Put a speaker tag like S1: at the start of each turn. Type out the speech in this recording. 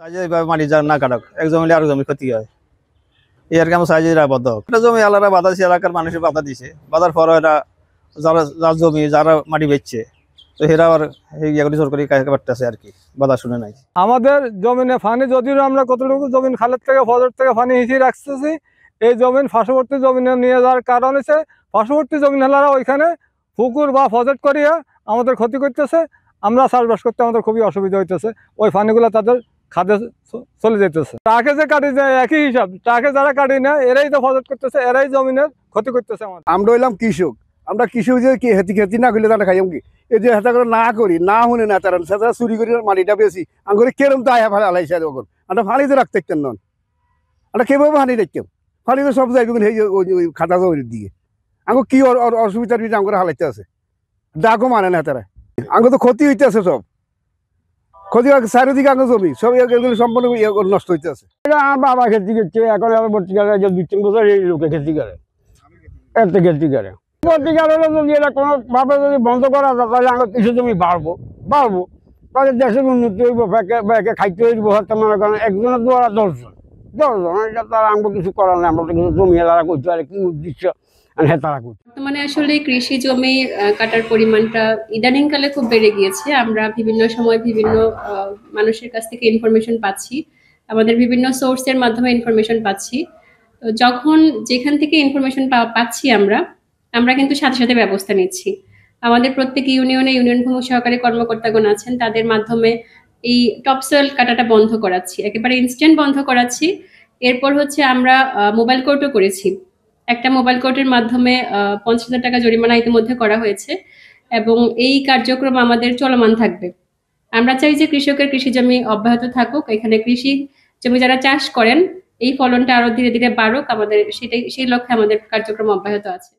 S1: মাটি যা না কাটক এক জমি আর জমি ক্ষতি হয় এই আর কি আমার চাই যে এরা বাধা হোক। এটা জমি আলাদা বাধা দিচ্ছে, এলাকার মানুষের বাধা দিছে, বাধার পর এটা যারা যার জমি যারা মাটি বেচছে তো এরা আবার জোর করে কাজে পারতেছে আর কি, বাধা শুনে নাই।
S2: আমাদের জমিনে ফানি যদিও আমরা কতটুকু জমিন খালের থেকে ফজর থেকে ফানি হিসিয়ে রাখতেছি, এই জমিন পার্শ্ববর্তী জমিনে নিয়ে যাওয়ার কারণ হচ্ছে পার্শ্ববর্তী জমিন হেলারা ওইখানে পুকুর বা ফজট করিয়া আমাদের ক্ষতি করতেছে, আমরা চাষবাস করতে আমাদের খুবই অসুবিধা হইতেছে, ওই ফানিগুলো তাদের খাদে চলে যেতেছে। ট্রাকে যে কাটি যায় একই হিসাব, ট্রাকে যারা কাটি না এরাই তো ফজট করতেছে, এরাই জমিনের ক্ষতি করতেছে।
S3: আমরা হইলাম কৃষক, আমরা কৃষক যে কি খেতি না করলে তারা খাইম কি, এই যে হেতা করে না করি না শুনে না তারা সেটা চুরি করে মাটিটা বেশি আঙ্গুরে কেরম তো আয়া ভালো আলাইছে তখন আমরা ফানিতে রাখতে নন, আমরা কেভাবে ফানি রাখতাম, ফানি তো সব যাইবে ওই খাতা জমির দিকে আঙ্গু কি অসুবিধার ভিতরে আঙ্গুরে হালাইতে আছে, ডাকও মানে না তারা, আঙ্গু তো ক্ষতি হইতে আছে, সব ক্ষতি চারিদিকে আঙ্গু জমি সব এগুলো সম্পূর্ণ নষ্ট হইতে আছে।
S4: আমার বাবা খেতি করছে, এখন আমার বর্তীকালে 2-3 বছর এই লোকে খেতি করে, এত খেতি করে বর্তীকালে যদি এটা কোনোভাবে যদি বন্ধ করা যায় তাহলে আমার কিছু জমি বাড়বো তাহলে দেশের উন্নতি হইব, ব্যাকে খাইতে হইব, হয়তো মনে করেন একজনের দ্বারা 10 জন এটা তারা আমরা কিছু করার নেই, আমরা তো কিছু জমি হেলারা করতে পারে কি উদ্দেশ্য তারা করছে।
S5: মানে আসলে কৃষি জমি কাটার পরিমাণটা ইদানিংকালে খুব বেড়ে গিয়েছে। আমরা বিভিন্ন সময় বিভিন্ন মানুষের কাছ থেকে ইনফরমেশন পাচ্ছি, আমাদের বিভিন্ন সোর্সের মাধ্যমে ইনফরমেশন পাচ্ছি। তো যখন যেখান থেকে ইনফরমেশন পাচ্ছি আমরা কিন্তু সাথে সাথে ব্যবস্থা নিচ্ছি। আমাদের প্রত্যেক ইউনিয়নে ইউনিয়ন ভূমি সহকারী কর্মকর্তাগণ আছেন, তাদের মাধ্যমে এই টপসয়েল কাটাটা বন্ধ করাচ্ছি, একেবারে ইনস্ট্যান্ট বন্ধ করাচ্ছি। এরপর হচ্ছে আমরা মোবাইল কোর্টও করেছি, একটা মোবাইল কোর্টের মাধ্যমে 50,000 টাকা জরিমানা ইতিমধ্যে করা হয়েছে এবং এই কার্যক্রম আমাদের চলমান থাকবে। আমরা চাই যে কৃষকের কৃষি জমি অব্যাহত থাকুক, এখানে কৃষি জমি যারা চাষ করেন এই ফলনটা আরো ধীরে ধীরে বাড়ুক, আমাদের সেই লক্ষ্যে আমাদের কার্যক্রম অব্যাহত আছে।